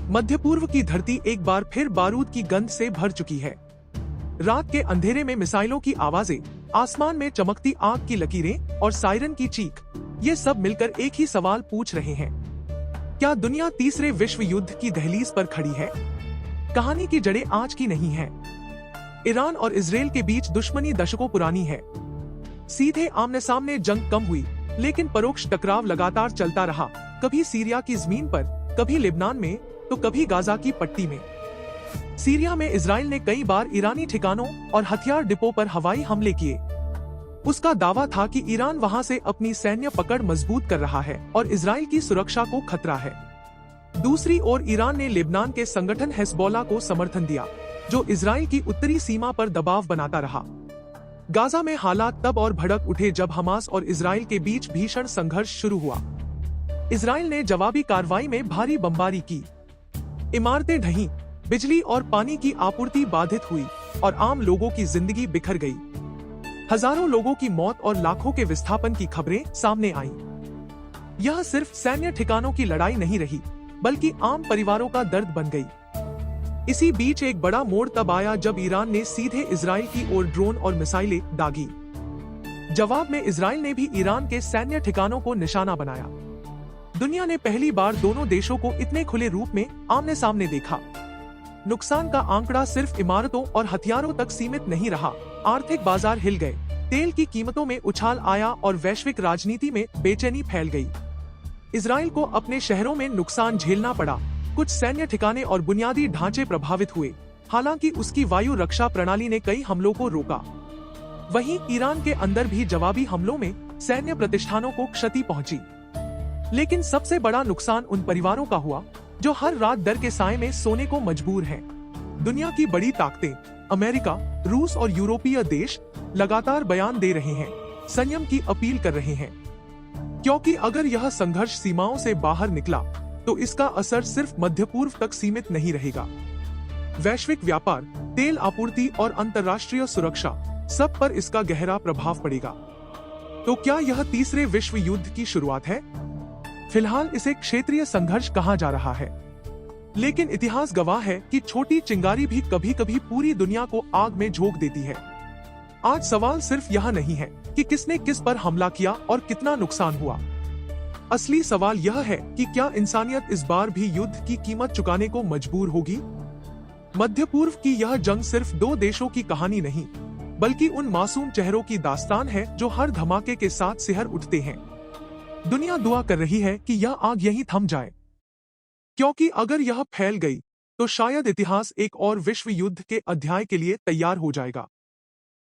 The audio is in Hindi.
मध्य पूर्व की धरती एक बार फिर बारूद की गंध से भर चुकी है। रात के अंधेरे में मिसाइलों की आवाजें, आसमान में चमकती आग की लकीरें और सायरन की चीख, ये सब मिलकर एक ही सवाल पूछ रहे हैं। क्या दुनिया तीसरे विश्व युद्ध की दहलीज पर खड़ी है? कहानी की जड़ें आज की नहीं है। ईरान और इजराइल के बीच दुश्मनी दशकों पुरानी है। सीधे आमने सामने जंग कम हुई, लेकिन परोक्ष टकराव लगातार चलता रहा। कभी सीरिया की जमीन पर, कभी लेबनान में, तो कभी गाजा की पट्टी में। सीरिया में इजराइल ने कई बार ईरानी ठिकानों और हथियार डिपो पर हवाई हमले किए। उसका दावा था कि ईरान वहां से अपनी सैन्य पकड़ मजबूत कर रहा है और इजराइल की सुरक्षा को खतरा है। दूसरी ओर ईरान ने लेबनान के संगठन हिजबुल्लाह को समर्थन दिया, जो इजराइल की उत्तरी सीमा पर दबाव बनाता रहा। गाजा में हालात तब और भड़क उठे जब हमास और इजराइल के बीच भीषण संघर्ष शुरू हुआ। इजराइल ने जवाबी कार्रवाई में भारी बमबारी की। इमारतें ढहीं, बिजली और पानी की आपूर्ति बाधित हुई और आम लोगों की जिंदगी बिखर गई। हजारों लोगों की मौत और लाखों के विस्थापन की खबरें सामने आईं। यह सिर्फ सैन्य ठिकानों की लड़ाई नहीं रही, बल्कि आम परिवारों का दर्द बन गई। इसी बीच एक बड़ा मोड़ तब आया जब ईरान ने सीधे इजराइल की ओर ड्रोन और मिसाइलें दागी। जवाब में इजराइल ने भी ईरान के सैन्य ठिकानों को निशाना बनाया। दुनिया ने पहली बार दोनों देशों को इतने खुले रूप में आमने सामने देखा। नुकसान का आंकड़ा सिर्फ इमारतों और हथियारों तक सीमित नहीं रहा। आर्थिक बाजार हिल गए, तेल की कीमतों में उछाल आया और वैश्विक राजनीति में बेचैनी फैल गई। इजराइल को अपने शहरों में नुकसान झेलना पड़ा। कुछ सैन्य ठिकाने और बुनियादी ढांचे प्रभावित हुए, हालांकि उसकी वायु रक्षा प्रणाली ने कई हमलों को रोका। वहीं ईरान के अंदर भी जवाबी हमलों में सैन्य प्रतिष्ठानों को क्षति पहुंची। लेकिन सबसे बड़ा नुकसान उन परिवारों का हुआ जो हर रात डर के साए में सोने को मजबूर हैं। दुनिया की बड़ी ताकतें, अमेरिका, रूस और यूरोपीय देश लगातार बयान दे रहे हैं, संयम की अपील कर रहे हैं, क्योंकि अगर यह संघर्ष सीमाओं से बाहर निकला तो इसका असर सिर्फ मध्य पूर्व तक सीमित नहीं रहेगा। वैश्विक व्यापार, तेल आपूर्ति और अंतर्राष्ट्रीय सुरक्षा, सब पर इसका गहरा प्रभाव पड़ेगा। तो क्या यह तीसरे विश्व युद्ध की शुरुआत है? फिलहाल इसे क्षेत्रीय संघर्ष कहा जा रहा है, लेकिन इतिहास गवाह है कि छोटी चिंगारी भी कभी कभी पूरी दुनिया को आग में झोंक देती है। आज सवाल सिर्फ यह नहीं है कि किसने किस पर हमला किया और कितना नुकसान हुआ। असली सवाल यह है कि क्या इंसानियत इस बार भी युद्ध की कीमत चुकाने को मजबूर होगी? मध्य पूर्व की यह जंग सिर्फ दो देशों की कहानी नहीं, बल्कि उन मासूम चेहरों की दास्तान है जो हर धमाके के साथ सिहर उठते हैं। दुनिया दुआ कर रही है कि यह आग यहीं थम जाए, क्योंकि अगर यह फैल गई तो शायद इतिहास एक और विश्व युद्ध के अध्याय के लिए तैयार हो जाएगा।